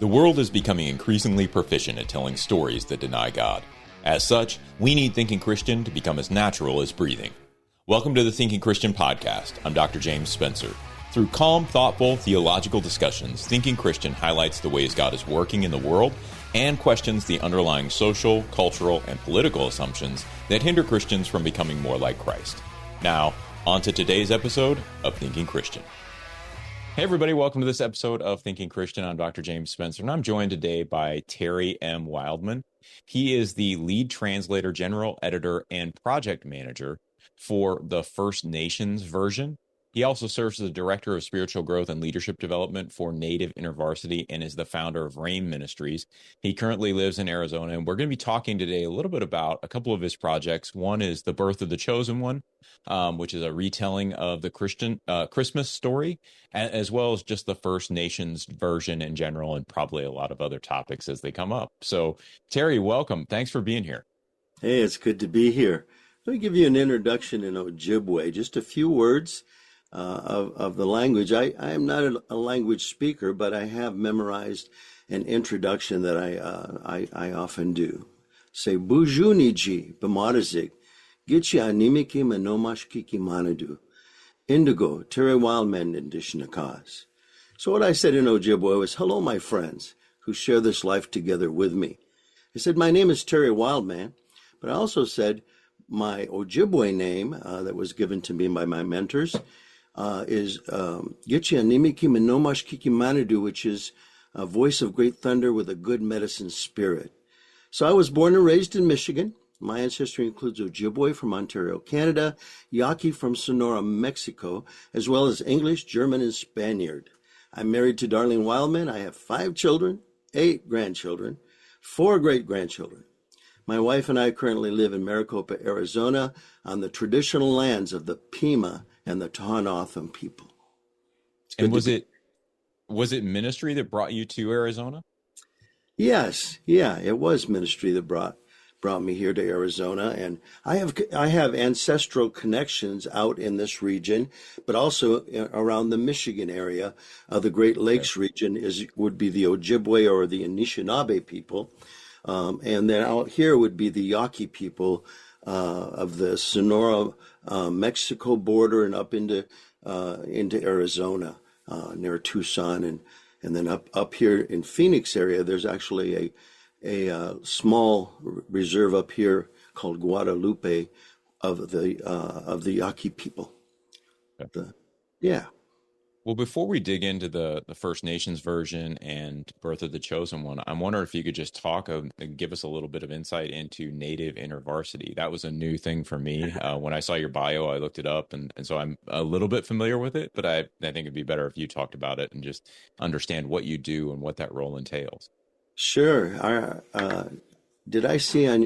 The world is becoming increasingly proficient at telling stories that deny God. As such, we need Thinking Christian to become as natural as breathing. Welcome to the Thinking Christian podcast. I'm Dr. James Spencer. Through calm, thoughtful, theological discussions, Thinking Christian highlights the ways God is working in the world and questions the underlying social, cultural, and political assumptions that hinder Christians from becoming more like Christ. Now, on to today's episode of Thinking Christian. Hey everybody, welcome to this episode of Thinking Christian. I'm Dr. James Spencer, and I'm joined today by Terry M. Wildman. He is the lead translator, general editor, and project manager for the First Nations version. He also serves as the director of spiritual growth and leadership development for Native InterVarsity and is the founder of Rain Ministries. He currently lives in Arizona, and we're going to be talking today a little bit about a couple of his projects. One is The Birth of the Chosen One, which is a retelling of the Christmas story, as well as just the First Nations version in general, and probably a lot of other topics as they come up. So, Terry, welcome. Thanks for being here. Hey, it's good to be here. Let me give you an introduction in Ojibwe, just a few words of the language. I am not a language speaker, but I have memorized an introduction that I often do. Say, Bujuniji, Bamadazik, Gitchi Animiki Manomashkiki Manadu, Indigo, Terry Wildman, Indishnakas. So what I said in Ojibwe was, hello, my friends who share this life together with me. I said, my name is Terry Wildman, but I also said my Ojibwe name that was given to me by my mentors is Gitchi Animiki Manomashkiki Manadu, which is a voice of great thunder with a good medicine spirit. So I was born and raised in Michigan. My ancestry includes Ojibwe from Ontario, Canada, Yaqui from Sonora, Mexico, as well as English, German, and Spaniard. I'm married to Darlene Wildman. I have 5 children, 8 grandchildren, 4 great-grandchildren. My wife and I currently live in Maricopa, Arizona, on the traditional lands of the Pima and the Tohono people. And was it ministry that brought you to Arizona? Yes, it was ministry that brought me here to Arizona, and I have ancestral connections out in this region, but also around the Michigan area. The Great Lakes region would be the Ojibwe or the Anishinaabe people, and then out here would be the Yaqui people of the Sonora, Mexico border and up into Arizona, near Tucson, and then up here in Phoenix area, there's actually a small reserve up here called Guadalupe of the Yaqui people. Well, before we dig into the First Nations version and Birth of the Chosen One, I'm wondering if you could just talk and give us a little bit of insight into Native InterVarsity. That was a new thing for me. When I saw your bio, I looked it up, and so I'm a little bit familiar with it, but I think it'd be better if you talked about it and just understand what you do and what that role entails. Sure. Did I see on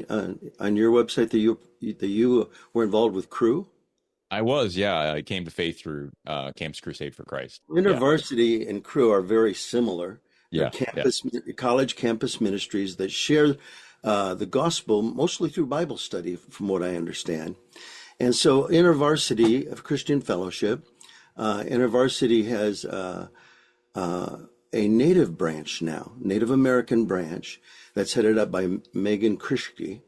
your website that you were involved with Cru? I was, yeah. I came to faith through Campus Crusade for Christ. InterVarsity and Cru are very similar. They're college campus ministries that share the gospel mostly through Bible study, from what I understand. And so InterVarsity of Christian Fellowship, InterVarsity has a native branch now, Native American branch, that's headed up by Megan Krishke.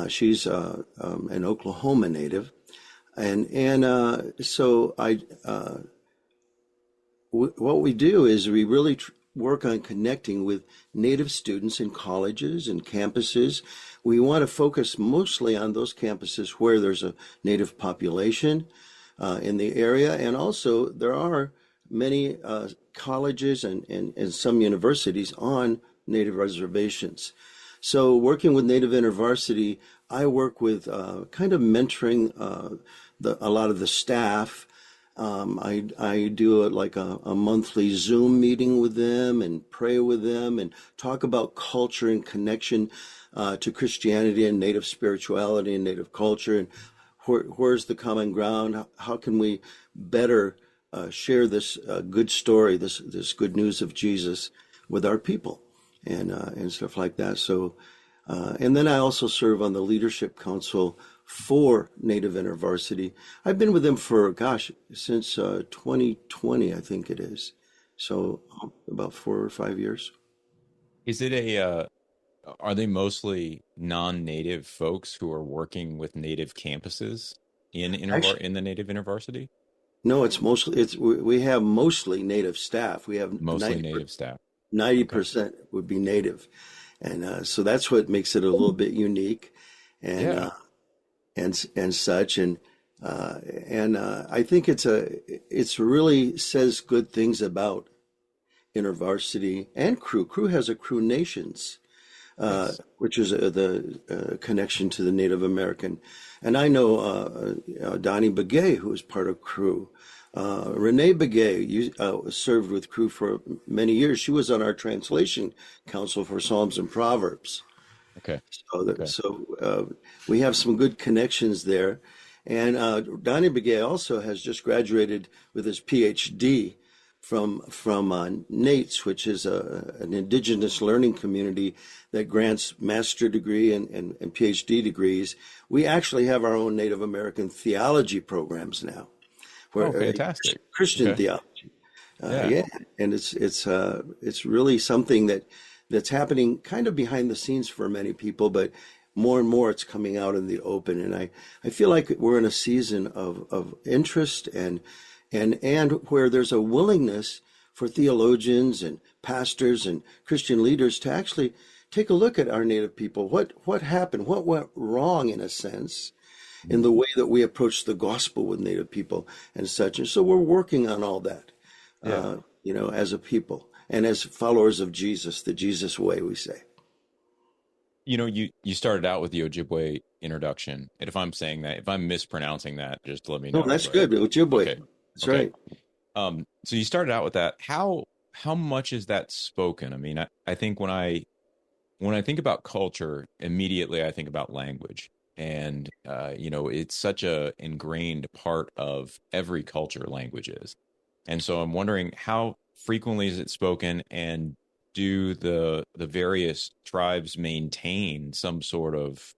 She's an Oklahoma native. So what we do is we really work on connecting with Native students in colleges and campuses. We want to focus mostly on those campuses where there's a Native population in the area. And also there are many colleges and some universities on Native reservations. So working with Native InterVarsity, I work with kind of mentoring a lot of the staff. I do a monthly Zoom meeting with them and pray with them and talk about culture and connection to Christianity and Native spirituality and Native culture, and where's the common ground? How can we better share this good story, this good news of Jesus with our people, and stuff like that. So, and then I also serve on the Leadership Council for Native InterVarsity. I've been with them for, since 2020, I think it is. So about 4 or 5 years. Is it are they mostly non-native folks who are working with native campuses Actually, in the native InterVarsity? no, we have mostly native staff. We have Mostly native staff. Okay. 90% would be native. And so that's what makes it a little bit unique and Yeah. uh, and such. I think it's really says good things about InterVarsity and Crew. Crew has a Crew Nations, Yes. which is the connection to the Native American. And I know Donnie Begay, who is part of Crew. Renee Begay served with Crew for many years. She was on our translation council for Psalms and Proverbs. Okay. Okay. We have some good connections there. And Donnie Begay also has just graduated with his PhD from NATES, which is an indigenous learning community that grants master degree and PhD degrees. We actually have our own Native American theology programs now, Oh, where fantastic. Christian Okay. theology. Yeah. Yeah, and it's really something that's happening kind of behind the scenes for many people, but more and more it's coming out in the open. And I feel like we're in a season of interest and where there's a willingness for theologians and pastors and Christian leaders to actually take a look at our Native people. What happened? What went wrong in a sense in the way that we approach the gospel with Native people and such. And so we're working on all that, Yeah. as a people and as followers of Jesus, the Jesus way, we say. You started out with the Ojibwe introduction. And if I'm saying that, if I'm mispronouncing that, just let me No, know. that's Right. good. Ojibwe. Okay. That's Okay. right. So you started out with that. How much is that spoken? I mean, I think when I think about culture, immediately I think about language. And it's such a ingrained part of every culture, language is. And so I'm wondering how frequently is it spoken, and do the various tribes maintain some sort of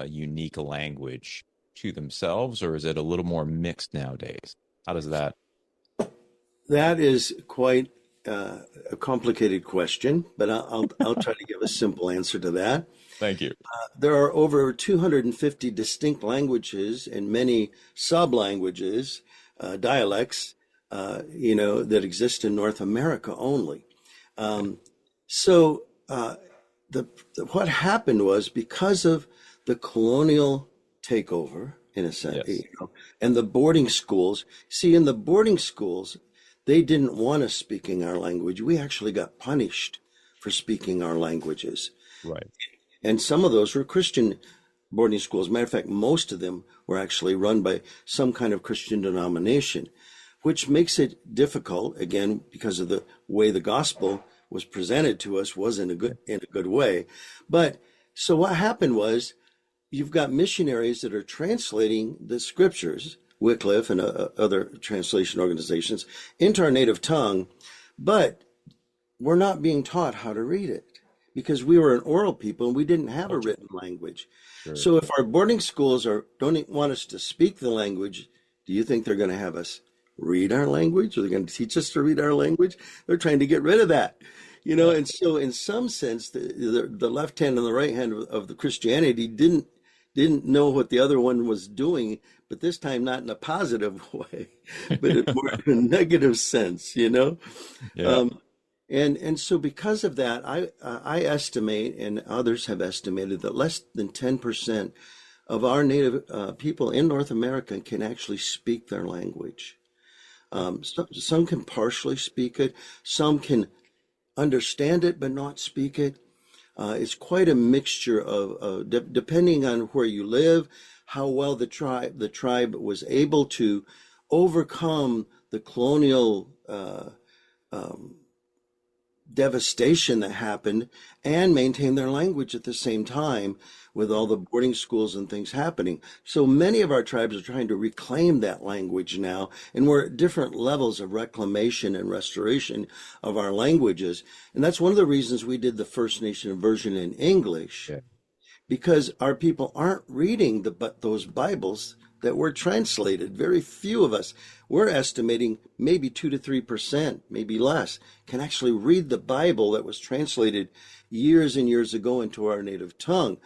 unique language to themselves, or is it a little more mixed nowadays? How does that? That is quite a complicated question, but I'll try to give a simple answer to that. Thank you. There are over 250 distinct languages and many sub-languages, dialects, that exist in North America only. Okay. So what happened was because of the colonial takeover, in a sense, Yes. and the boarding schools. See, in the boarding schools, they didn't want us speaking our language. We actually got punished for speaking our languages. Right. And some of those were Christian boarding schools. Matter of fact, most of them were actually run by some kind of Christian denomination, which makes it difficult, again, because of the way the gospel was presented to us was in a good way. But so what happened was you've got missionaries that are translating the scriptures, Wycliffe and other translation organizations, into our native tongue, but we're not being taught how to read it because we were an oral people and we didn't have a Gotcha. written language. Sure. So if our boarding schools don't want us to speak the language, do you think they're going to have us read our language? Are they going to teach us to read our language? They're trying to get rid of that. Yeah. And so in some sense, the left hand and the right hand of the Christianity didn't know what the other one was doing, but this time not in a positive way, but in more in a negative sense. Yeah. Um, and so because of that, I estimate, and others have estimated, that less than 10% of our native people in North America can actually speak their language. Some can partially speak it, some can understand it but not speak it. It's quite a mixture of depending on where you live, how well the tribe was able to overcome the colonial devastation that happened and maintain their language at the same time with all the boarding schools and things happening. So many of our tribes are trying to reclaim that language now, and we're at different levels of reclamation and restoration of our languages. And that's one of the reasons we did the First Nation version in English, Yeah. because our people aren't reading those Bibles that were translated. Very few of us. We're estimating maybe 2 to 3%, maybe less, can actually read the Bible that was translated years and years ago into our native tongue.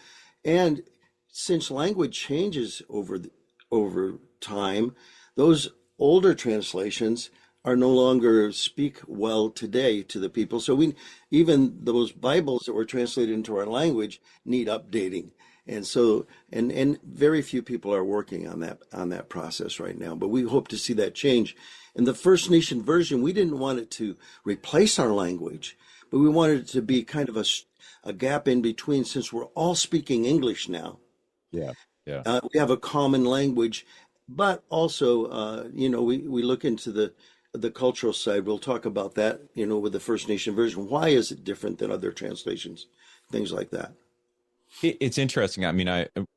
And since language changes over time, those older translations are no longer speak well today to the people. So even those Bibles that were translated into our language need updating. And so, and very few people are working on that process right now, but we hope to see that change. In the First Nation version, we didn't want it to replace our language, but we wanted it to be kind of a gap in between, since we're all speaking English now. Yeah. Yeah. We have a common language, but also, we look into the cultural side. We'll talk about that, with the First Nation version. Why is it different than other translations? Things like that. It's interesting. I mean,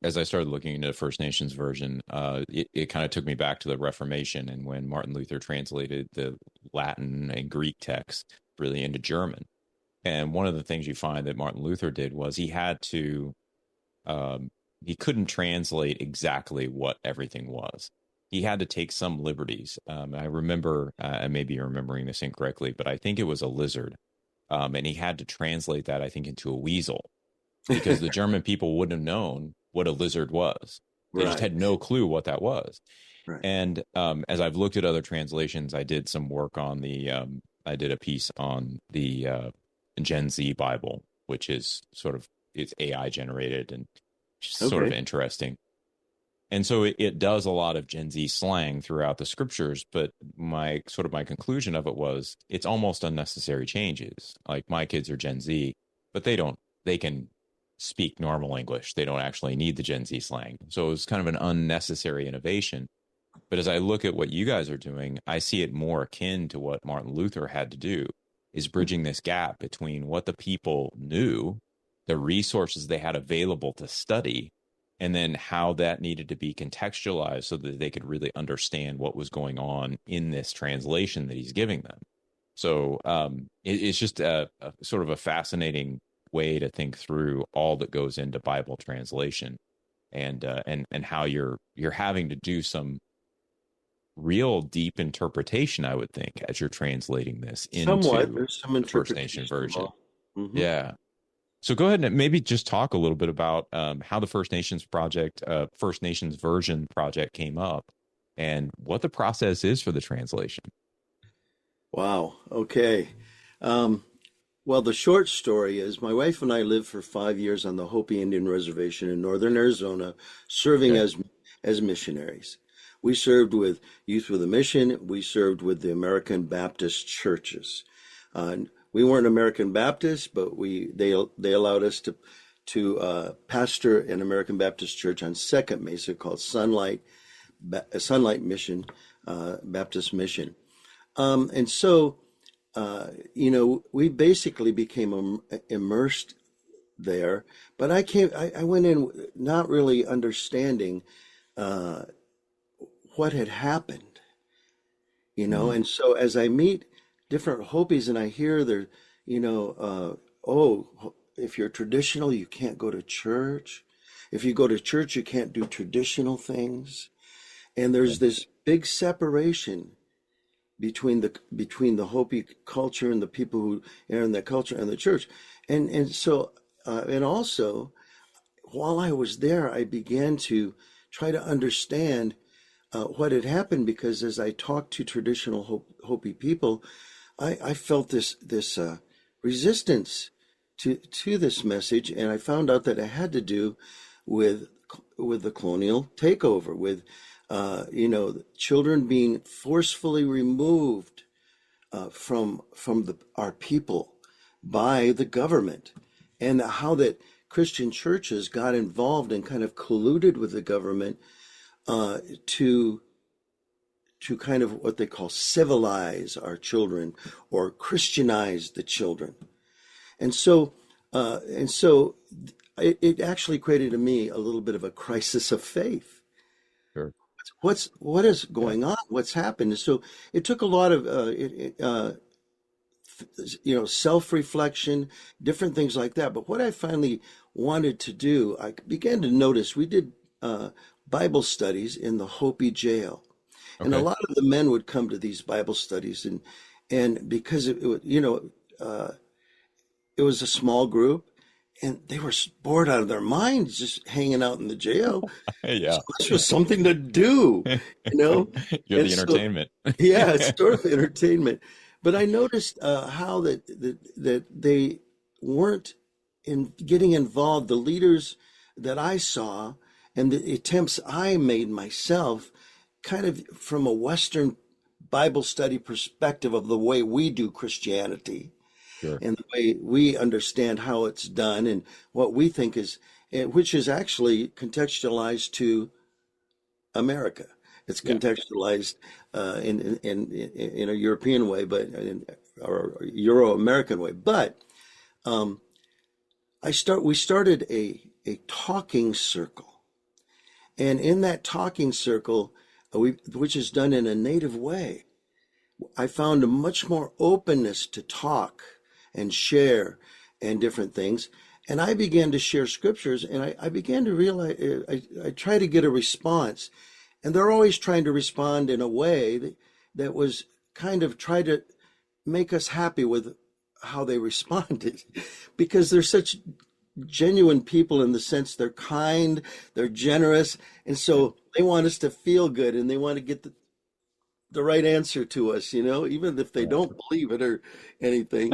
as I started looking into the First Nations version, it kind of took me back to the Reformation and when Martin Luther translated the Latin and Greek text really into German. And one of the things you find that Martin Luther did was he had to, he couldn't translate exactly what everything was. He had to take some liberties. I remember, and maybe you're remembering this incorrectly, but I think it was a lizard. And he had to translate that, I think, into a weasel, because the German people wouldn't have known what a lizard was. They just had no clue what that was. Right. And as I've looked at other translations, I did some work on I did a piece on the Gen Z Bible, which is it's AI generated and just sort of interesting. And so it does a lot of Gen Z slang throughout the scriptures, but my conclusion of it was it's almost unnecessary changes. Like, my kids are Gen Z, but they can speak normal English. They don't actually need the Gen Z slang. So it was kind of an unnecessary innovation. But as I look at what you guys are doing, I see it more akin to what Martin Luther had to do, is bridging this gap between what the people knew, the resources they had available to study, and then how that needed to be contextualized so that they could really understand what was going on in this translation that he's giving them. So it's just a sort of a fascinating way to think through all that goes into Bible translation, and how you're having to do some real deep interpretation, I would think, as you're translating this into There's some the First Nation version. Mm-hmm. Yeah. So go ahead and maybe just talk a little bit about how the First Nations version project came up and what the process is for the translation. Wow. Okay. Well, the short story is my wife and I lived for 5 years on the Hopi Indian Reservation in northern Arizona, serving as missionaries. We served with Youth with a Mission. We served with the American Baptist churches. We weren't American Baptists, but they allowed us to pastor an American Baptist church on Second Mesa called Sunlight Mission, Baptist Mission. And so, we basically became immersed there. But I went in not really understanding what had happened, And so as I meet different Hopis and I hear they're, if you're traditional, you can't go to church. If you go to church, you can't do traditional things. And there's this big separation between the Hopi culture and the people who are in that culture and the church. And so, and also, while I was there, I began to try to understand what had happened, because as I talked to traditional Hopi people, I felt this resistance to this message, and I found out that it had to do with the colonial takeover, with children being forcefully removed from our people by the government, and how that Christian churches got involved and kind of colluded with the government to kind of what they call civilize our children or Christianize the children. And so it actually created in me a little bit of a crisis of faith. Sure. What is going on? What's happened? And so it took a lot of self-reflection, different things like that. But what I finally wanted to do, I began to notice we did Bible studies in the Hopi jail. And a Okay. lot of the men would come to these Bible studies, and because it was a small group, and they were bored out of their minds just hanging out in the jail. So Yeah. this was something to do, you know? You're And the so, entertainment. yeah, it's sort of entertainment. But I noticed how that they weren't in getting involved. The leaders that I saw and the attempts I made myself, kind of from a Western Bible study perspective of the way we do Christianity Sure. and the way we understand how it's done and what we think is, which is actually contextualized to America. It's Yeah. contextualized in a European way, but or Euro-American way. But um, we started a talking circle, and in that talking circle, which is done in a native way, I found a much more openness to talk and share and different things. And I began to share scriptures, and I began to realize I try to get a response. And they're always trying to respond in a way that was kind of try to make us happy with how they responded because they're such genuine people in the sense they're kind, they're generous. And so they want us to feel good and they want to get the right answer to us, even if they Yeah. don't believe it or anything.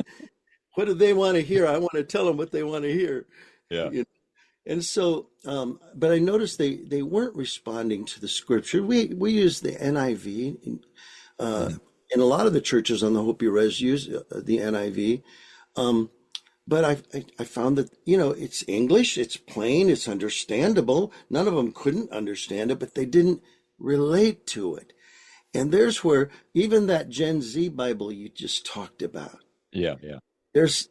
What do they want to hear? I want to tell them what they want to hear. Yeah. And so, but I noticed they weren't responding to the scripture. We use the NIV, Mhm. and a lot of the churches on the Hopi Res use the NIV. But I found that, it's English, it's plain, it's understandable. None of them couldn't understand it, but they didn't relate to it. And there's where even that Gen Z Bible you just talked about, Yeah. Yeah. there's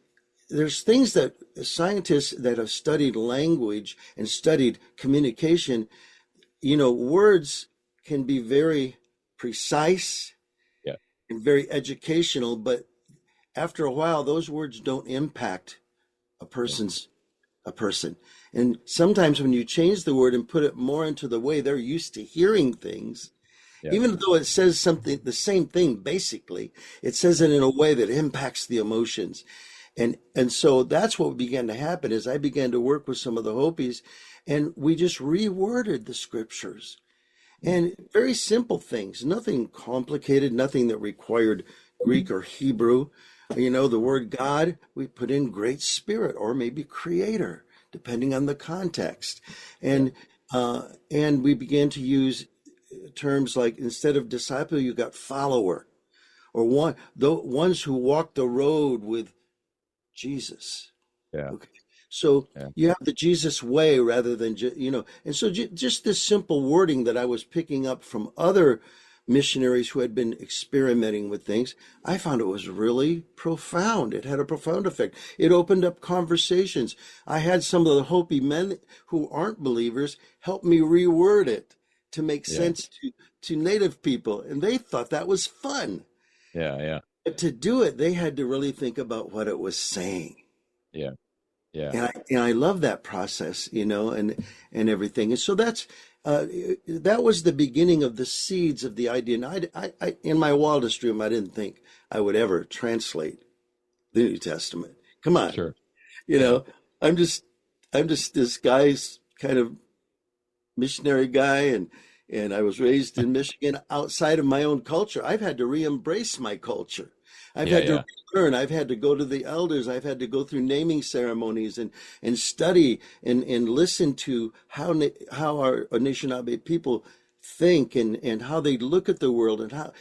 there's things that scientists that have studied language and studied communication, words can be very precise Yeah. and very educational, but after a while, those words don't impact a Yeah. person's a person. And sometimes when you change the word and put it more into the way they're used to hearing things, Yeah. even though it says something, the same thing, basically, it says it in a way that impacts the emotions. And so that's what began to happen is I began to work with some of the Hopis and we just reworded the scriptures and very simple things, nothing complicated, nothing that required Greek or Hebrew. The word God, we put in Great Spirit or maybe Creator, depending on the context. Yeah. And we began to use terms like instead of disciple, you got follower, or the ones who walk the road with Jesus. Yeah. Okay. So Yeah. you have the Jesus way rather than, and so just this simple wording that I was picking up from other missionaries who had been experimenting with things, I found it was really profound. It had a profound effect. It opened up conversations. I had some of the Hopi men who aren't believers help me reword it to make Yeah. sense to native people, and they thought that was fun. Yeah. Yeah. But to do it, they had to really think about what it was saying. Yeah. Yeah. And I love that process, and everything. And so that was the beginning of the seeds of the idea. And I in my wildest dream, I didn't think I would ever translate the New Testament. Come on, Sure. you Yeah. know, I'm just I'm just this guy's kind of missionary guy, and I was raised in Michigan outside of my own culture. I've had to re-embrace my culture. I've Yeah. had to Yeah. learn. I've had to go to the elders. I've had to go through naming ceremonies and study and listen to how our Anishinaabe people think and how they look at the world and how,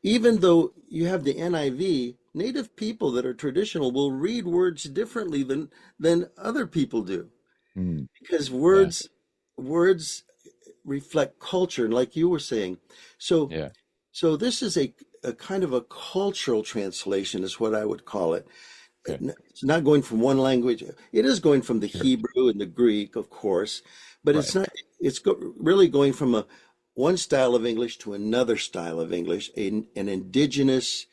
even though you have the NIV, native people that are traditional will read words differently than other people do Mm. because Yeah. words reflect culture, like you were saying. So Yeah. so this is a kind of a cultural translation, is what I would call it. Okay. It's not going from one language. It is going from the Sure. Hebrew and the Greek, of course, but it's Right. not. It's really going from one style of English to another style of English, an indigenous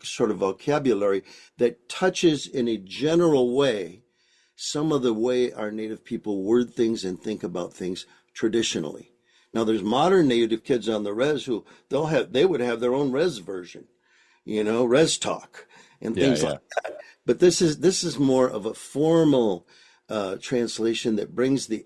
sort of vocabulary that touches in a general way some of the way our native people word things and think about things traditionally. Now there's modern native kids on the res who they would have their own res version, res talk and Yeah, things yeah. like that. But this is more of a formal translation that brings the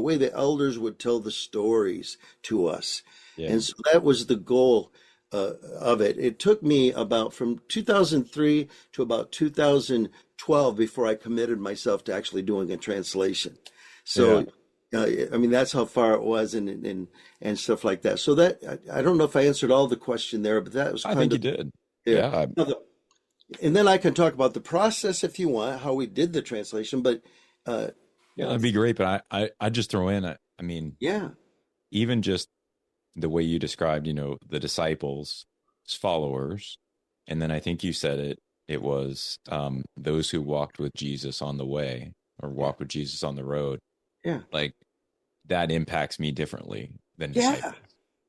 way the elders would tell the stories to us. Yeah. And so that was the goal of it. It took me about from 2003 to about 2012 before I committed myself to actually doing a translation. Yeah. So, I mean, that's how far it was and stuff like that. So I don't know if I answered all the question there, but that was I kind think you of did. there. Yeah. Now, and then I can talk about the process if you want, how we did the translation. But uh, Yeah, that'd be great. But I just throw in, I mean, yeah, even just the way you described, the disciples, followers, and then I think you said it was those who walked with Jesus on the way or yeah, walked with Jesus on the road. yeah, Like that impacts me differently than yeah, disciples. I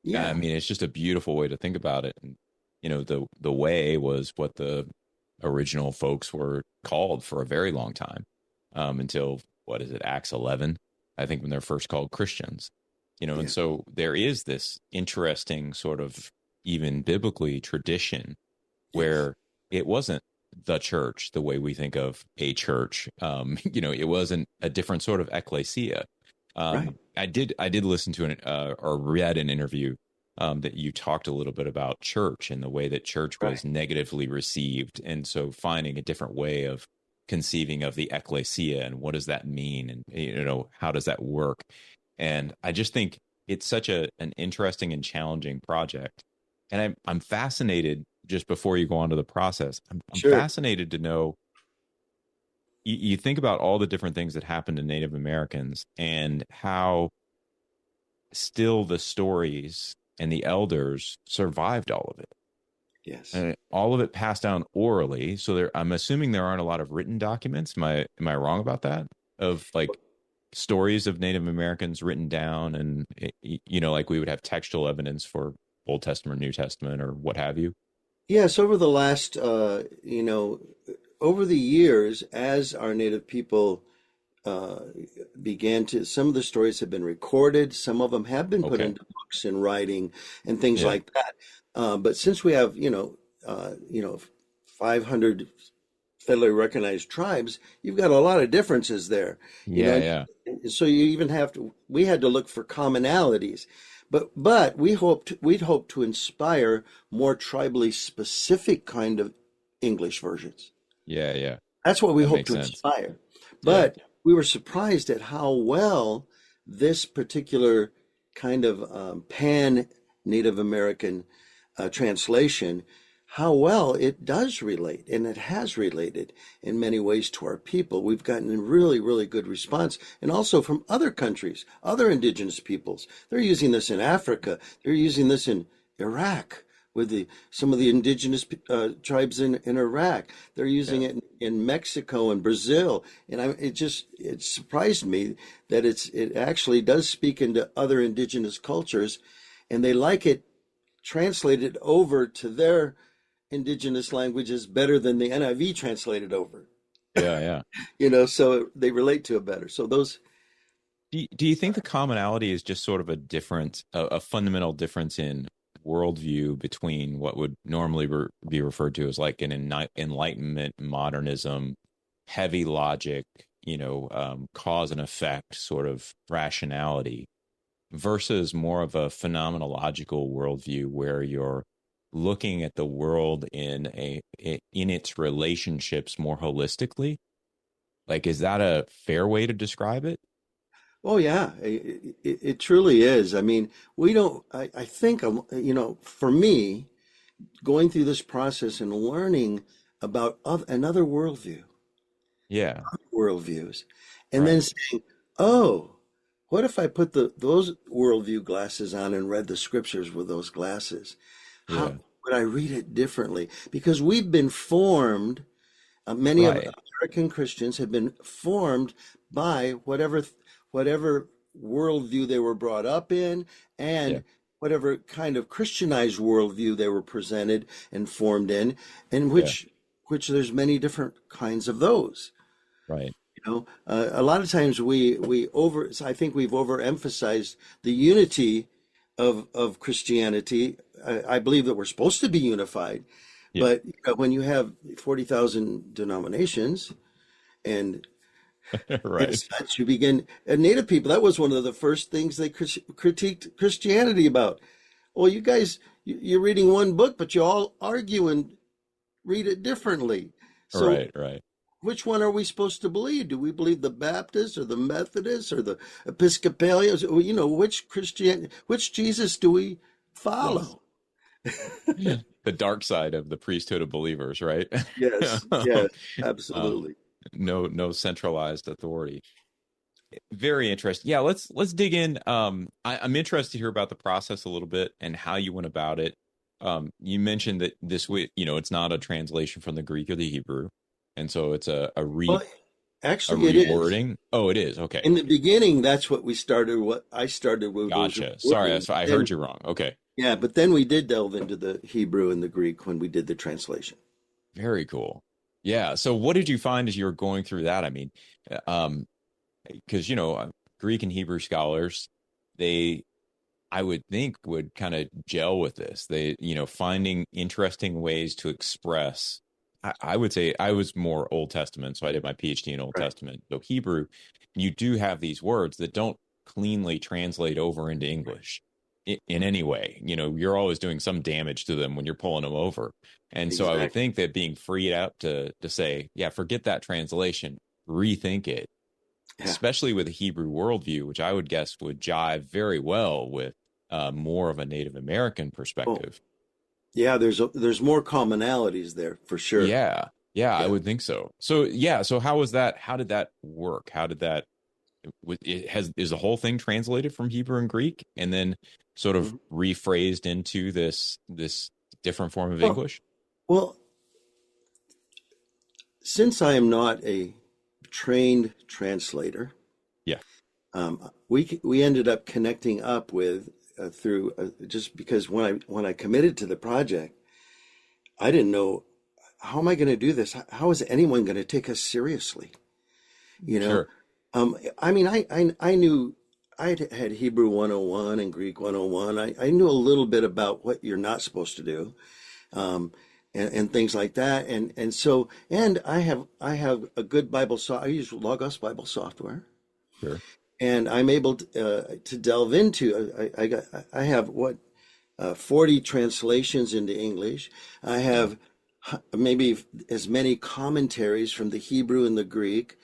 yeah, mean, it's just a beautiful way to think about it. And the way was what the original folks were called for a very long time, until what is it, Acts 11? I think when they're first called Christians. And yeah, so there is this interesting sort of even biblically tradition yes, where it wasn't the church the way we think of a church. It wasn't a different sort of ecclesia. right, I did listen to or read an interview that you talked a little bit about church and the way that church right. was negatively received, and so finding a different way of conceiving of the ecclesia and what does that mean, and how does that work. And I just think it's such an interesting and challenging project, and I'm fascinated. Just before you go on to the process, I'm Sure. fascinated to know. You think about all the different things that happened to Native Americans and how still the stories and the elders survived all of it. Yes. And all of it passed down orally. So I'm assuming there aren't a lot of written documents. Am I wrong about that? Of like stories of Native Americans written down, and like we would have textual evidence for Old Testament, New Testament, or what have you. Yes, over the last, over the years, as our Native people uh, some of the stories have been recorded, some of them have been put Okay. into books and writing and things Yeah. like that. But since we have, 500 federally recognized tribes, you've got a lot of differences there, Yeah. Yeah. and so you even we had to look for commonalities. But we'd hope to inspire more tribally specific kind of English versions. Yeah. Yeah. That's what we That hope makes to sense. inspire. Yeah. But we were surprised at how well this particular kind of pan Native American translation, how well it does relate, and it has related in many ways to our people. We've gotten a really, really good response, and also from other countries, other indigenous peoples. They're using this in Africa. They're using this in Iraq with some of the indigenous tribes in Iraq. They're using Yeah. it in Mexico and Brazil, and it surprised me that it actually does speak into other indigenous cultures, and they like it translated over to their indigenous languages better than the NIV translated over. Yeah. Yeah. So they relate to it better. So those, Do you think the commonality is just sort of a fundamental difference in worldview between what would normally be referred to as like an enlightenment, modernism, heavy logic, cause and effect sort of rationality, versus more of a phenomenological worldview where you're looking at the world in its relationships more holistically? Like, is that a fair way to describe it? oh yeah, it truly is. I mean, we don't, I think, for me, going through this process and learning about another Yeah. worldviews, and then Right. saying, oh, what if I put those worldview glasses on and read the scriptures with those glasses? How Yeah. would I read it differently? Because we've been formed, many of Right. American Christians have been formed by whatever worldview they were brought up in, Yeah. and whatever kind of Christianized worldview they were presented and formed in Yeah. which there's many different kinds of those. Right. A lot of times I think we've overemphasized the unity of Christianity. I believe that we're supposed to be unified, Yeah. but when you have 40,000 denominations and Right. such, you begin, and Native people, that was one of the first things they critiqued Christianity about. Well, you guys, you're reading one book, but you all argue and read it differently. So Right. Right. which one are we supposed to believe? Do we believe the Baptists or the Methodists or the Episcopalians? Which Jesus do we Yes. follow? The dark side of the priesthood of believers, right? Yes, yes, um, absolutely. no centralized authority. Very interesting. Yeah, let's dig in. I'm interested to hear about the process a little bit and how you went about it. You mentioned that this way, it's not a translation from the Greek or the Hebrew, and so it's Well, a actually, it is. rewording. Oh, it is. Okay, In the beginning, that's what we started. What I started with was gotcha. Sorry, wording. I Then, heard you wrong. Okay, yeah, but then we did delve into the Hebrew and the Greek when we did the translation. very cool. Yeah. So, what did you find as you were going through that? I mean, um, because Greek and Hebrew scholars, they I would think would kind of gel with this. They, finding interesting ways to express. I would say I was more Old Testament, so I did my PhD in Old Right. Testament. So Hebrew, you do have these words that don't cleanly translate over into English in any way. You're always doing some damage to them when you're pulling them over. And so I would Exactly. think that being freed up to say, yeah, forget that translation, rethink it, Yeah. especially with a Hebrew worldview, which I would guess would jive very well with more of a Native American Oh, perspective. yeah. There's more commonalities there for sure. Yeah, yeah, I Yeah. would think so. So yeah, so how was that? How did that work? How did that? Is the whole thing translated from Hebrew and Greek, and then sort of Mhm. rephrased into this different form of Well, English? well, since I am not a trained translator, Yeah, we ended up connecting up with through just because when I committed to the project, I didn't know how am I going to do this? How is anyone going to take us seriously? You know, sure. I mean, I knew I had Hebrew 101 and Greek 101. I knew a little bit about what you're not supposed to do, um, and things like that. And I have a good Bible. I use Logos Bible software, Sure. and I'm able to delve into. I have 40 translations into English. I Wow. have maybe as many commentaries from the Hebrew and the Greek,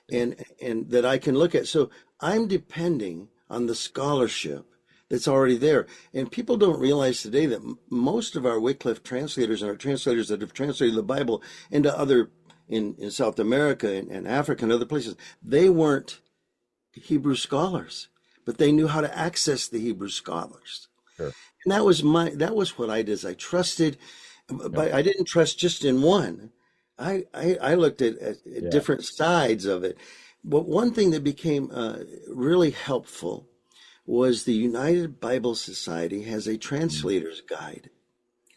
Yeah. and that I can look at. So I'm depending on the scholarship that's already there. And people don't realize today that most of our Wycliffe translators and our translators that have translated the Bible into other in South America and Africa and other places, they weren't Hebrew scholars, but they knew how to access the Hebrew scholars. Sure. And that was what I did is I trusted, Yep. but I didn't trust just in one. I looked at Yeah. different sides of it. But one thing that became really helpful was the United Bible Society has a Mm. translator's guide.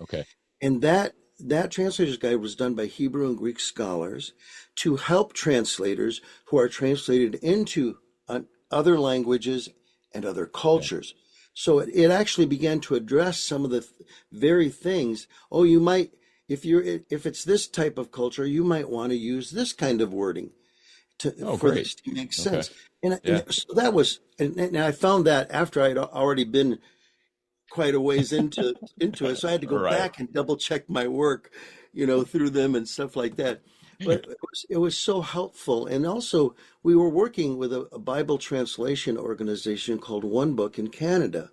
Okay. And that translator's guide was done by Hebrew and Greek scholars to help translators who are translated into other languages and other Yeah. cultures. So it actually began to address some of the very things. Oh, you might, if it's this type of culture, you might want to use this kind of wording Oh, for great. this to make Okay. sense. And Yeah. so that was, and I found that after I'd already been quite a ways into it. So I had to go Right. back and double check my work, through them and stuff like that. But it was so helpful. And also we were working with a Bible translation organization called One Book in Canada.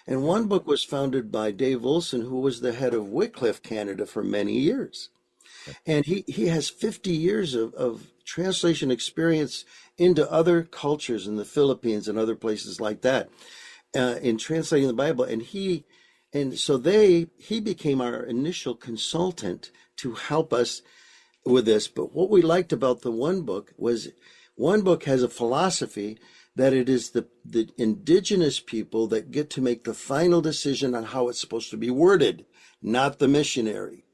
And Okay. One Book was founded by Dave Olson, who was the head of Wycliffe Canada for many years. And he has 50 years of translation experience into other cultures in the Philippines and other places like that in translating the Bible, and so he became our initial consultant to help us with this. But what we liked about the One Book was One Book has a philosophy that it is the indigenous people that get to make the final decision on how it's supposed to be worded, not the missionary.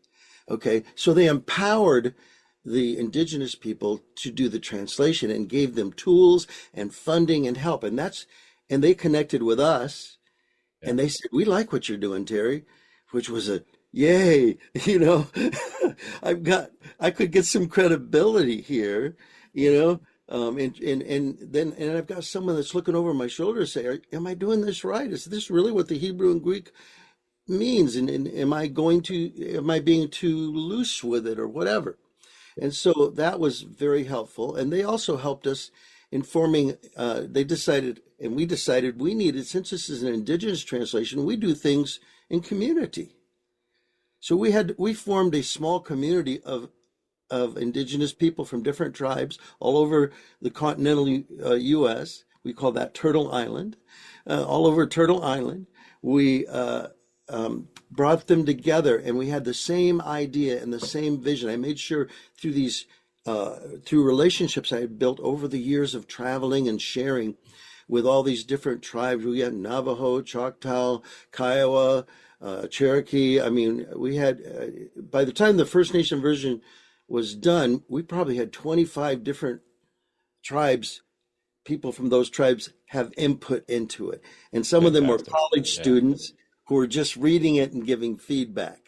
Okay, so they empowered the indigenous people to do the translation and gave them tools and funding and help. And they connected with us Yeah. and they said, "We like what you're doing, Terry," which was a yay, you know. I could get some credibility here, you know. And I've got someone that's looking over my shoulder and say, "Am I doing this right? Is this really what the Hebrew and Greek means? And am I being too loose with it or whatever?" And so that was very helpful. And they also helped us in forming, they decided, and we decided we needed, since this is an indigenous translation, we do things in community. So we formed a small community of indigenous people from different tribes all over the continental U.S. We call that Turtle Island. All over Turtle Island, we brought them together, and we had the same idea and the same vision. I made sure through relationships I had built over the years of traveling and sharing with all these different tribes. We had Navajo, Choctaw, Kiowa, Cherokee. I mean, we had, by the time the First Nation version was done, we probably had 25 different tribes, people from those tribes have input into it. And some of them were Fantastic. college Yeah. students who were just reading it and giving feedback.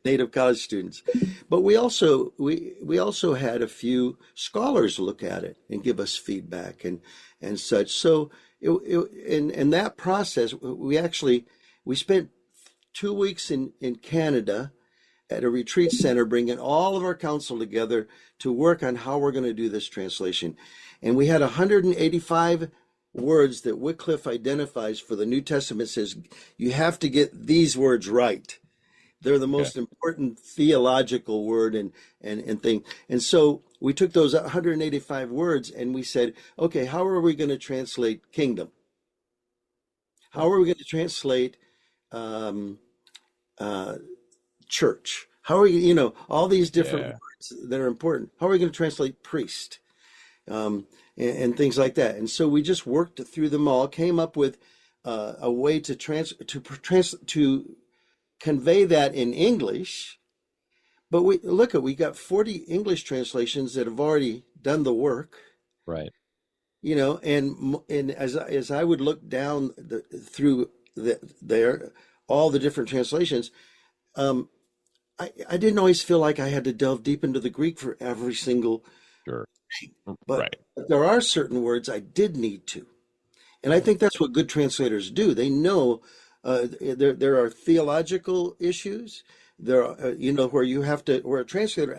Native college students. But we also had a few scholars look at it and give us feedback and such. So in that process, we spent 2 weeks in Canada at a retreat center, bringing all of our council together to work on how we're going to do this translation. And we had 185 words that Wycliffe identifies for the New Testament. Says you have to get these words right. They're the most important theological word and thing. And so we took those 185 words and we said, okay, how are we going to translate kingdom? How are we going to translate church? How are we, all these different words that are important. How are we going to translate priest? And things like that. And so we just worked through them all, came up with a way to convey that in English. But we got 40 English translations that have already done the work. Right. And as I would look down through all the different translations, I didn't always feel like I had to delve deep into the Greek for every single Sure. thing. But there are certain words I did need to. And I think that's what good translators do. They know there are theological issues. There are, where a translator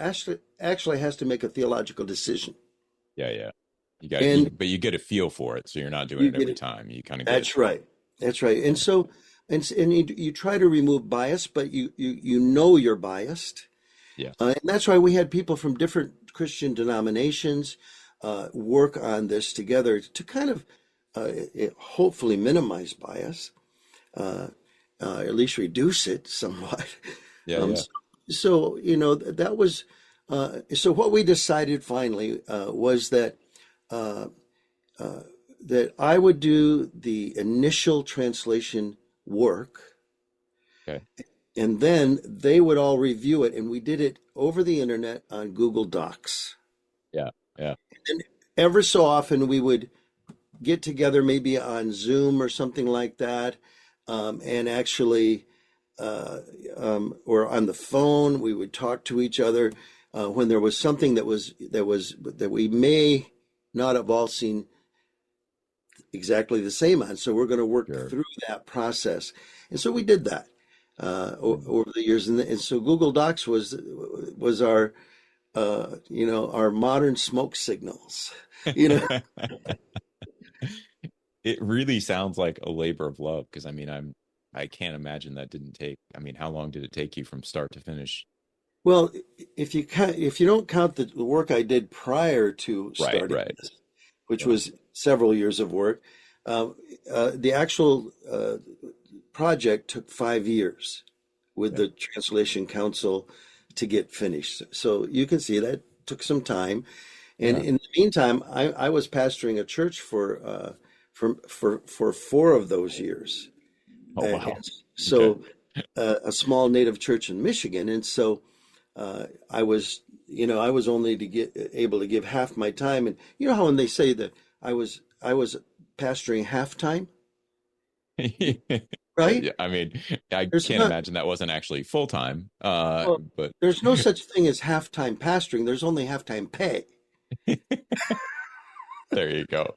actually has to make a theological decision. Yeah. But you get a feel for it, so you're not doing it every time. You kind of get That's right. That's right. And so, and you try to remove bias, but you know you're biased. Yeah. And that's why we had people from different Christian denominations work on this together to kind of hopefully minimize bias, at least reduce it somewhat. So that was so what we decided finally was that that I would do the initial translation work. Okay. And then they would all review it, and we did it over the internet on Google Docs. Yeah. And ever so often we would get together, maybe on Zoom or something like that, and actually, or on the phone, we would talk to each other when there was something that we may not have all seen exactly the same on. So we're going to work through that process, and so we did that. Over the years, and so Google Docs was our our modern smoke signals. It really sounds like a labor of love, because I can't imagine that didn't take. How long did it take you from start to finish? Well, if you don't count the work I did prior to starting this, which was several years of work, the actual project took 5 years with the Translation Council to get finished. So you can see that took some time. And in the meantime, I was pastoring a church for 4 of those years. Oh, wow. So a small native church in Michigan. And so I was I was only able to give half my time. And you know how when they say that I was pastoring half time, right? Yeah, I mean, I There's can't not imagine that wasn't actually full time. well, But there's no such thing as half-time pastoring. There's only half-time pay. there you go.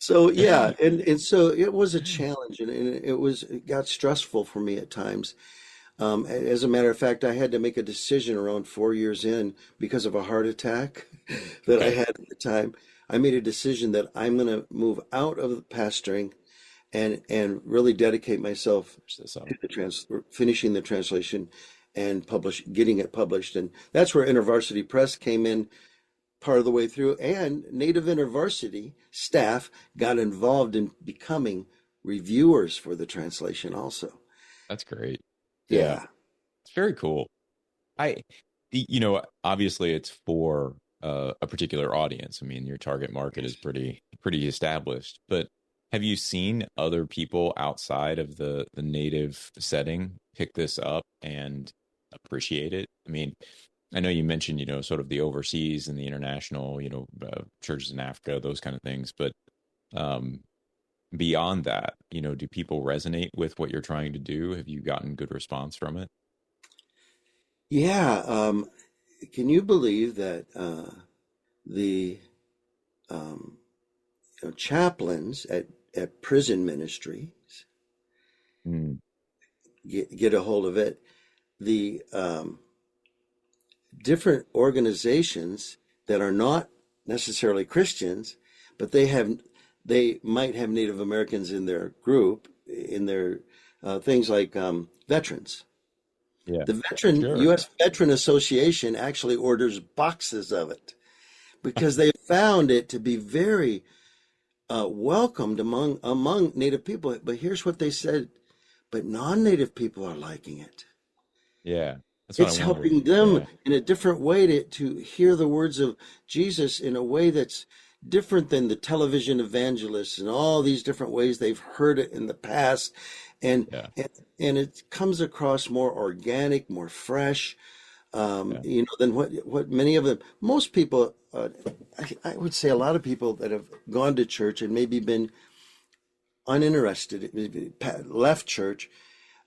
So yeah, and so it was a challenge, and it got stressful for me at times. As a matter of fact, I had to make a decision around 4 years in because of a heart attack that I Okay, had at the time. I made a decision that I'm going to move out of the pastoring and really dedicate myself finish this up. to finishing the translation and getting it published. And that's where InterVarsity Press came in part of the way through, and Native InterVarsity staff got involved in becoming reviewers for the translation also. That's great. Yeah, Yeah. it's very cool. I, obviously it's for a particular audience. I mean, your target market is pretty established. But have you seen other people outside of the native setting pick this up and appreciate it? I mean, I know you mentioned, sort of the overseas and the international, churches in Africa, those kind of things. But um, beyond that, do people resonate with what you're trying to do? Have you gotten good response from it? Yeah. Can you believe that the um, chaplains at prison ministries Mm, get a hold of it? The different organizations that are not necessarily Christians, but they might have Native Americans in their group, in their things like veterans. yeah, The sure. U.S. Veteran Association actually orders boxes of it because they found it to be very welcomed among Native people. But here's what they said: but non-Native people are liking it. Yeah, that's what I It's wondered. helping them Yeah, in a different way to hear the words of Jesus in a way that's different than the television evangelists and all these different ways they've heard it in the past. And yeah, and, and it comes across more organic, more fresh, yeah, than what many of them, most people, I would say a lot of people that have gone to church and maybe been uninterested, maybe left church,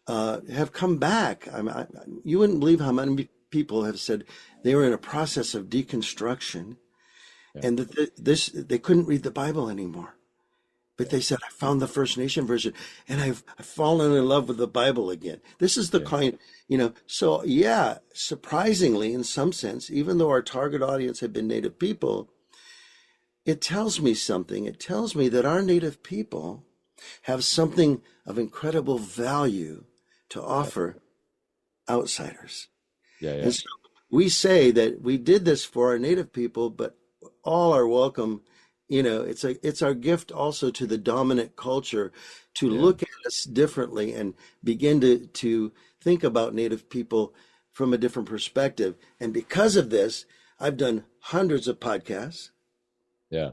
have come back. You wouldn't believe how many people have said they were in a process of deconstruction yeah, and that they couldn't read the Bible anymore. But yeah, they said, I found the First Nation version and I've fallen in love with the Bible again. This is the yeah, kind, so yeah, surprisingly, in some sense, even though our target audience had been Native people, it tells me something. It tells me that our Native people have something of incredible value to yeah, offer outsiders. yeah, yeah, And so we say that we did this for our Native people, but all are welcome. It's our gift also to the dominant culture to yeah. look at us differently and begin to think about Native people from a different perspective. And because of this, I've done hundreds of podcasts Yeah.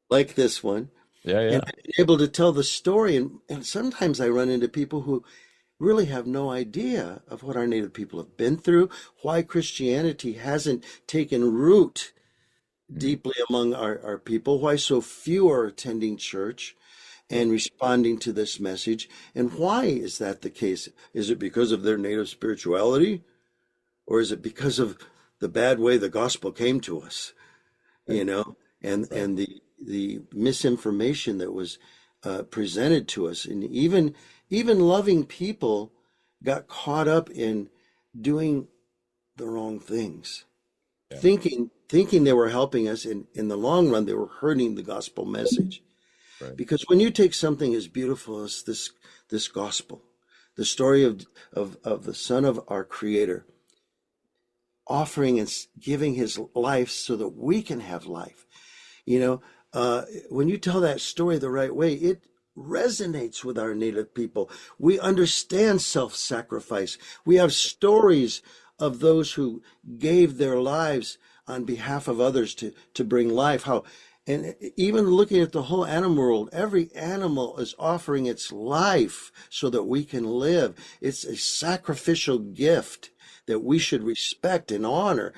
like this one, Yeah, and yeah. I've been able to tell the story. And sometimes I run into people who really have no idea of what our Native people have been through, why Christianity hasn't taken root Mm, deeply among our people, why so few are attending church and responding to this message, and why is that the case? Is it because of their Native spirituality, or is it because of the bad way the gospel came to us? right, You know, and right. the misinformation that was presented to us, and even loving people got caught up in doing the wrong things, Yeah, thinking they were helping us. In the long run, they were hurting the gospel message. right. Because when you take something as beautiful as this gospel, the story of the Son of our Creator, offering and giving his life so that we can have life. You know, when you tell that story the right way, it resonates with our Native people. We understand self-sacrifice. We have stories of those who gave their lives on behalf of others to bring life. And even looking at the whole animal world, every animal is offering its life so that we can live. It's a sacrificial gift that we should respect and honor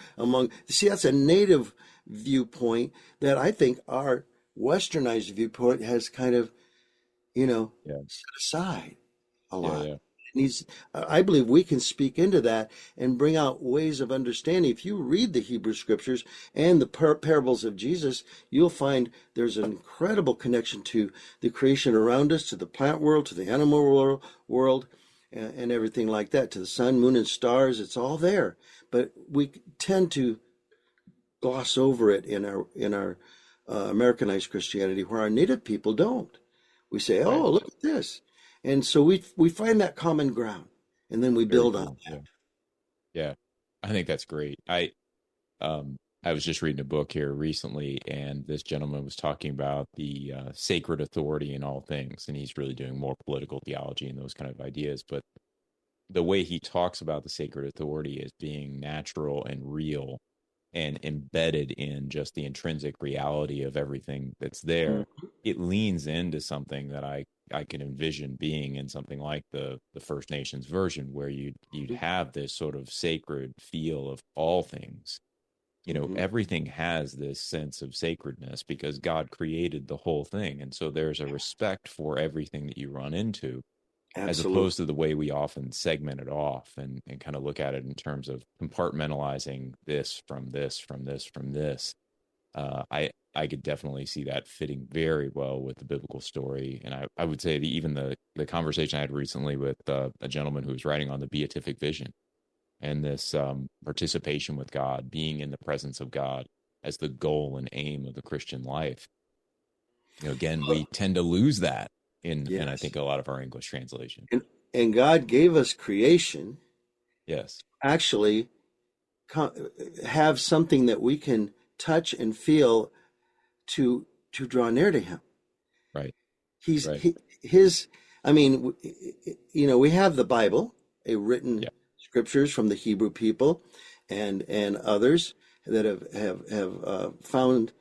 see, that's a native viewpoint that I think our westernized viewpoint has kind of, Yeah. set aside a Yeah. lot. Yeah. I believe we can speak into that and bring out ways of understanding. If you read the Hebrew scriptures and the parables of Jesus, you'll find there's an incredible connection to the creation around us, to the plant world, to the animal world, and everything like that, to the sun, moon, and stars. It's all there. But we tend to gloss over it in our Americanized Christianity, where our native people don't. We say, Right. "Oh, look at this," and so we find that common ground, and then we Very build on cool. Yeah. that. Yeah. I think that's great. I was just reading a book here recently, and this gentleman was talking about the sacred authority in all things, and he's really doing more political theology and those kind of ideas. But the way he talks about the sacred authority as being natural and real and embedded in just the intrinsic reality of everything that's there, it leans into something that I can envision being in something like the First Nations version, where you'd have this sort of sacred feel of all things. Mhm. Everything has this sense of sacredness because God created the whole thing. And so there's a respect for everything that you run into, as Absolutely. opposed to the way we often segment it off and kind of look at it in terms of compartmentalizing this from this, from this, from this. I could definitely see that fitting very well with the biblical story. And I would say even the conversation I had recently with a gentleman who was writing on the beatific vision and this participation with God, being in the presence of God as the goal and aim of the Christian life. Again, we tend to lose that in I Yes. think a lot of our English translation. And and God gave us creation, Yes. actually have something that we can touch and feel to draw near to Him. Right. He's Right. his. I mean, we have the Bible, a written Yeah. scriptures from the Hebrew people, and others that have found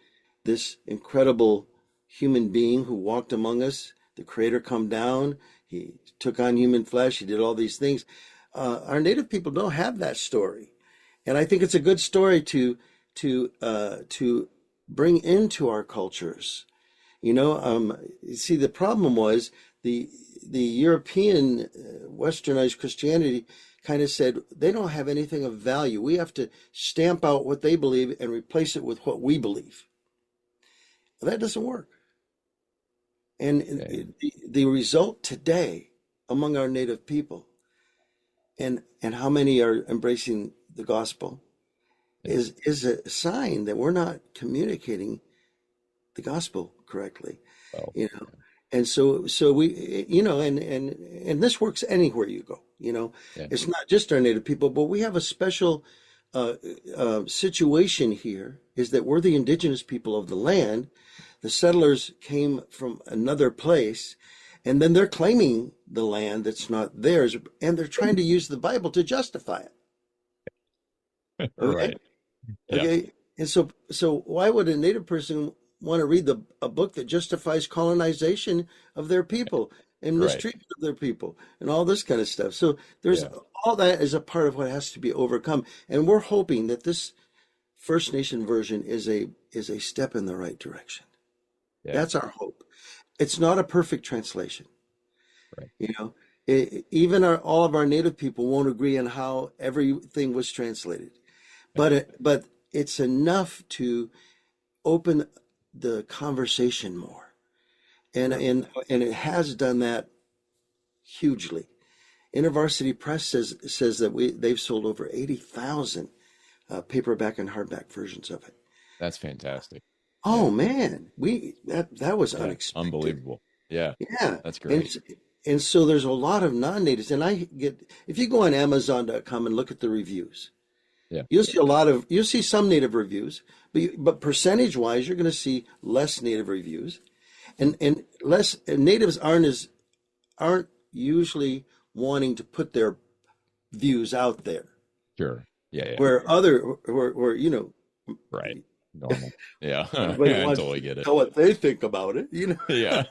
this incredible human being who walked among us. The Creator come down. He took on human flesh. He did all these things. Our native people don't have that story, and I think it's a good story to bring into our cultures. See, the problem was the European westernized Christianity kind of said they don't have anything of value. We have to stamp out what they believe and replace it with what we believe. Well, that doesn't work. And Okay. the result today among our native people and how many are embracing the gospel Yeah. is a sign that we're not communicating the gospel correctly. Well. you know and so we and this works anywhere you go. Yeah. It's not just our native people, but we have a special uh, situation here, is that we're the indigenous people of the land. The settlers came from another place, and then they're claiming the land that's not theirs, and they're trying to use the Bible to justify it. Okay. Right. Yeah. Okay. And so why would a native person want to read a book that justifies colonization of their people and Right. mistreatment of their people and all this kind of stuff? So there's Yeah. all that is a part of what has to be overcome. And we're hoping that this First Nation version is a step in the right direction. Yeah. That's our hope. It's not a perfect translation. Right. You know, even all of our native people won't agree on how everything was translated, but it's enough to open the conversation more, and Sure. and it has done that hugely. InterVarsity Press says that they've sold over 80,000 paperback and hardback versions of it. That's fantastic. Oh Yeah. man, that was Yeah. unexpected. Unbelievable. Yeah. Yeah, That's and great. and so there's a lot of non-natives, and if you go on Amazon.com and look at the reviews, Yeah. you'll see some native reviews, but percentage wise, you're going to see less native reviews, and less and natives aren't usually wanting to put their views out there, Sure. Yeah. Yeah. where other where Right. Normal. Yeah. Everybody I wants totally to get it. know what they think about it, Yeah.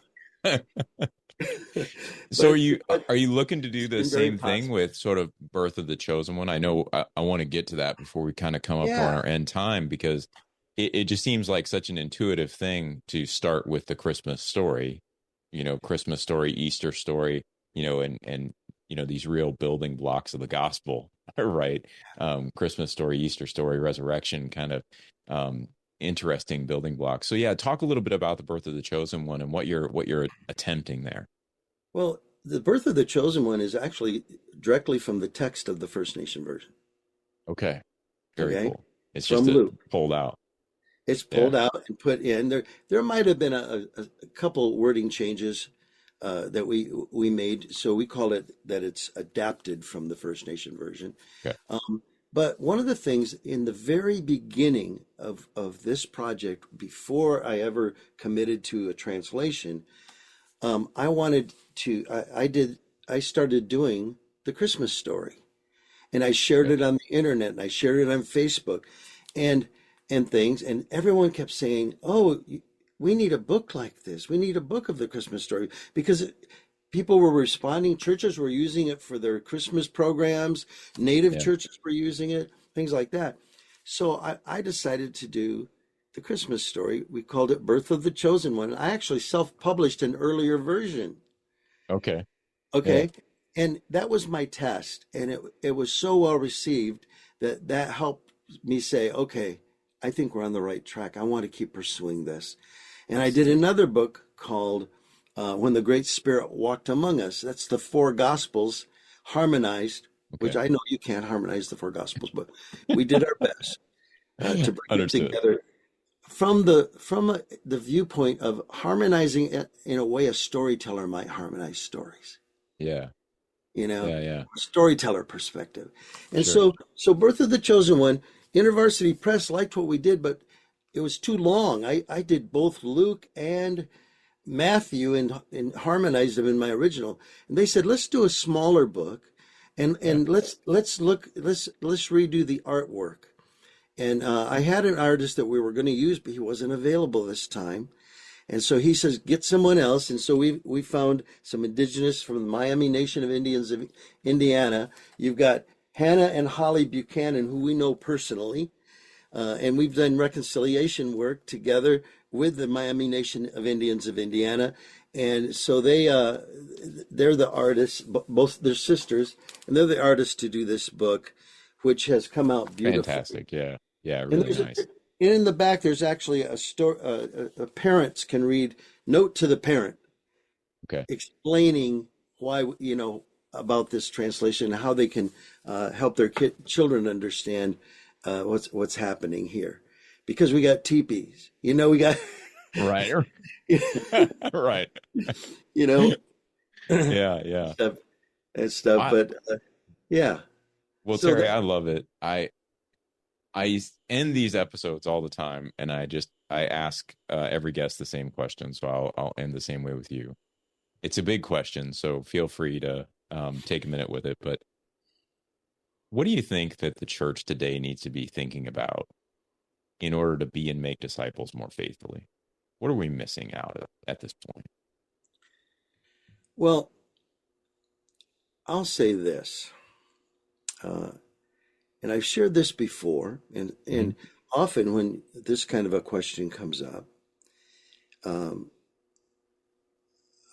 So but are you looking to do it's the been very same thing positive. with sort of Birth of the Chosen One? I know I want to get to that before we kind of come up on Yeah. our end time, because it just seems like such an intuitive thing to start with the Christmas story, Christmas story, Easter story, and these real building blocks of the gospel, right? Christmas story, Easter story, resurrection, kind of interesting building blocks. So yeah, talk a little bit about the Birth of the Chosen One and what you're attempting there. Well, the birth of the chosen one is actually directly from the text of the First Nation version. Okay. Very Okay. cool. It's just From Luke. pulled out. It's Yeah. pulled out and put in. There might have been a couple wording changes that we made, so we call it that it's adapted from the First Nation version. Okay. But one of the things in the very beginning of this project, before I ever committed to a translation, I wanted to. I started doing the Christmas story, and I shared Okay. it on the internet, and I shared it on Facebook, and things, and everyone kept saying, "Oh, we need a book like this. We need a book of the Christmas story," because people were responding. Churches were using it for their Christmas programs. Native Yeah. churches were using it, things like that. So I decided to do the Christmas story. We called it Birth of the Chosen One. I actually self-published an earlier version. Okay. Yeah. Okay. And that was my test. And it was so well received that helped me say, okay, I think we're on the right track. I want to keep pursuing this. And I did another book called When the Great Spirit Walked Among Us. That's the four Gospels harmonized, which Okay. I know you can't harmonize the four Gospels, but we did our best to bring it Understood. together from the viewpoint of harmonizing it in a way a storyteller might harmonize stories, Yeah. you know, Yeah. Yeah. storyteller perspective. And Sure. so Birth of the Chosen One, InterVarsity Press liked what we did, but it was too long. I did both Luke and Matthew and harmonized them in my original. And they said, let's do a smaller book and Yeah. let's redo the artwork. And I had an artist that we were going to use, but he wasn't available this time. And so he says, get someone else. And so we found some indigenous from the Miami Nation of Indians of Indiana. You've got Hannah and Holly Buchanan, who we know personally. And we've done reconciliation work together with the Miami Nation of Indians of Indiana. And so they're the artists, both their sisters, and they're the artists to do this book, which has come out beautifully. Fantastic. Yeah. Yeah. And Really nice. in the back, there's actually a story. Parents can read note to the parent Okay. explaining why about this translation and how they can help their children understand what's happening here, because we got teepees. We got Right. Right. you know Yeah. Yeah. stuff and stuff. I, But yeah, well, so Terry, that I love it. I end these episodes all the time, and I ask every guest the same question. So I'll end the same way with you. It's a big question, so feel free to take a minute with it. But what do you think that the church today needs to be thinking about in order to be and make disciples more faithfully? What are we missing out at this point? well, I'll say this, uh, and I've shared this before, and Hmm. often when this kind of a question comes up, um,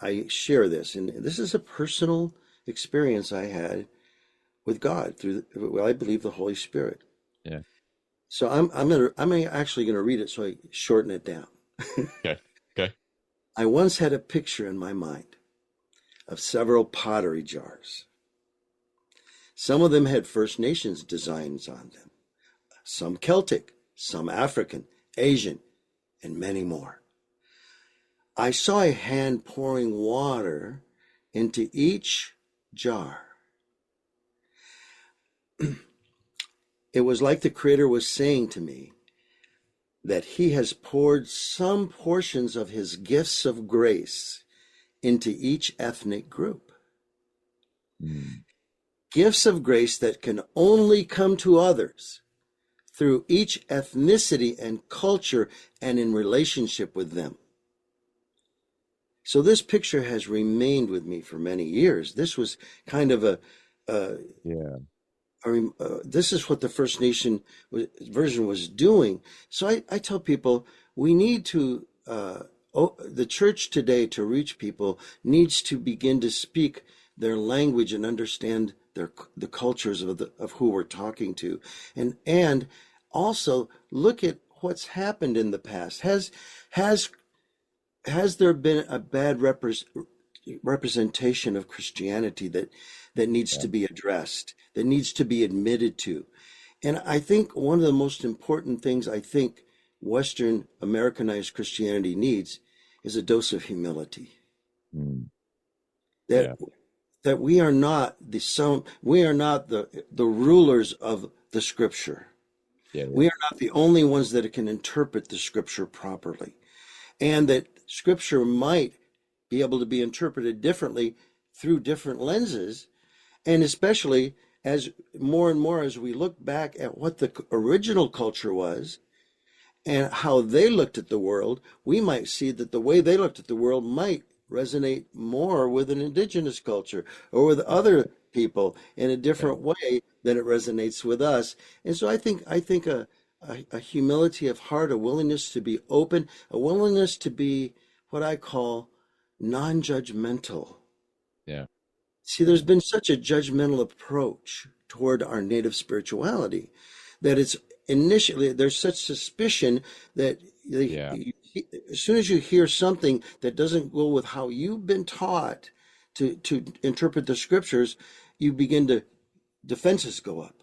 I share this, and this is a personal experience I had with God through, well, I believe, the Holy Spirit. Yeah. So I'm actually gonna read it, so I shorten it down. Okay. Okay. I once had a picture in my mind of several pottery jars. Some of them had First Nations designs on them, some Celtic, some African, Asian, and many more. I saw a hand pouring water into each jar. It was like the Creator was saying to me that He has poured some portions of His gifts of grace into each ethnic group. Mm. Gifts of grace that can only come to others through each ethnicity and culture and in relationship with them. So this picture has remained with me for many years. This was kind of Yeah. this is what the First Nation version was doing. So I tell people we need to, the church today, to reach people, needs to begin to speak their language and understand the cultures of who we're talking to, and also look at what's happened in the past. Has there been a bad representation of Christianity that needs to be addressed, that needs to be admitted to? And I think one of the most important things I think Western Americanized Christianity needs is a dose of humility. Mm. That we are not the rulers of the Scripture. We are not the only ones that can interpret the Scripture properly, and that Scripture might be able to be interpreted differently through different lenses, and especially as more and more as we look back at what the original culture was and how they looked at the world, we might see that the way they looked at the world might resonate more with an indigenous culture or with other people in a different way than it resonates with us. And so I think a humility of heart, a willingness to be open, a willingness to be what I call non-judgmental. Yeah. See, there's been such a judgmental approach toward our native spirituality that it's initially, there's such suspicion that as soon as you hear something that doesn't go with how you've been taught to interpret the Scriptures, you begin to, defenses go up.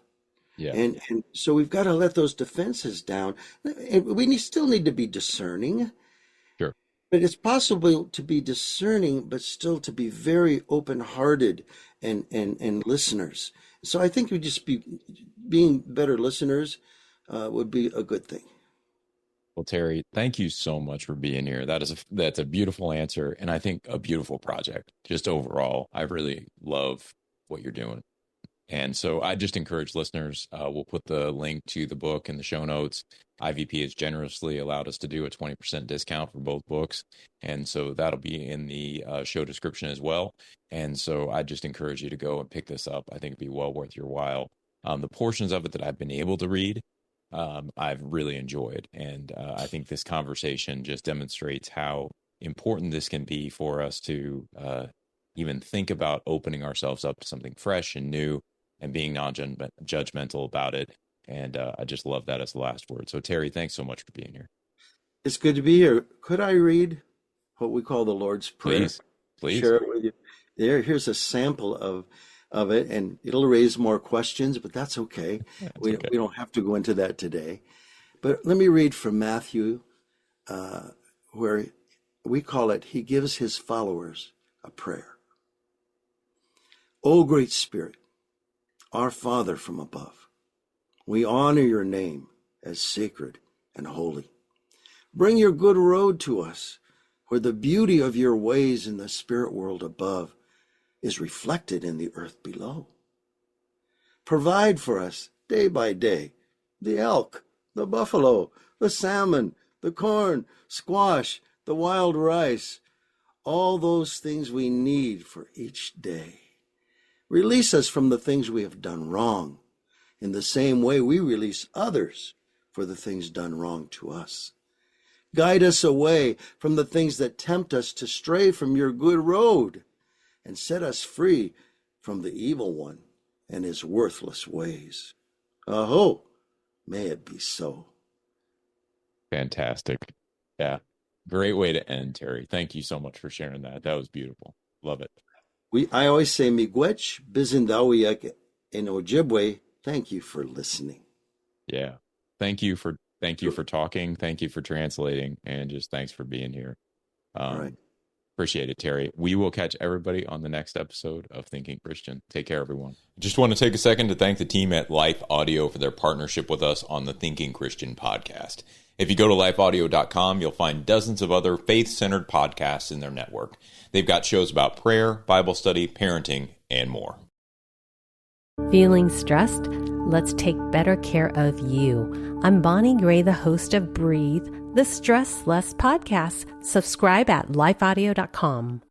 Yeah. And so we've got to let those defenses down. And we still need to be discerning. Sure. But it's possible to be discerning, but still to be very open-hearted and listeners. So I think we just being better listeners would be a good thing. Well, Terry, thank you so much for being here. That's a beautiful answer, and I think a beautiful project. Just overall, I really love what you're doing. And so I just encourage listeners, we'll put the link to the book in the show notes. IVP has generously allowed us to do a 20% discount for both books. And so that'll be in the show description as well. And so I just encourage you to go and pick this up. I think it'd be well worth your while. The portions of it that I've been able to read, I've really enjoyed. And I think this conversation just demonstrates how important this can be for us to even think about opening ourselves up to something fresh and new and being non-judgmental about it. And I just love that as the last word. So, Terry, thanks so much for being here. It's good to be here. Could I read what we call the Lord's Prayer? Please. Share it with you. Here's a sample of it, and it'll raise more questions, but that's okay. We don't have to go into that today. But let me read from Matthew, where we call it, He gives His followers a prayer. O great Spirit, our Father from above, we honor your name as sacred and holy. Bring your good road to us, where the beauty of your ways in the spirit world above is reflected in the earth below. Provide for us day by day the elk, the buffalo, the salmon, the corn, squash, the wild rice, all those things we need for each day. Release us from the things we have done wrong, in the same way we release others for the things done wrong to us. Guide us away from the things that tempt us to stray from your good road, and set us free from the evil one and his worthless ways. Aho, may it be so. Fantastic. Yeah. Great way to end, Terry. Thank you so much for sharing that. That was beautiful. Love it. I always say, Miigwech, Bizindawiyak, in Ojibwe, thank you for listening. Yeah. Thank you for talking. Thank you for translating, and just thanks for being here. All right. Appreciate it, Terry. We will catch everybody on the next episode of Thinking Christian. Take care, everyone. Just want to take a second to thank the team at Life Audio for their partnership with us on the Thinking Christian podcast. If you go to lifeaudio.com, you'll find dozens of other faith-centered podcasts in their network. They've got shows about prayer, Bible study, parenting, and more. Feeling stressed? Let's take better care of you. I'm Bonnie Gray, the host of Breathe, the Stress Less podcast. Subscribe at lifeaudio.com.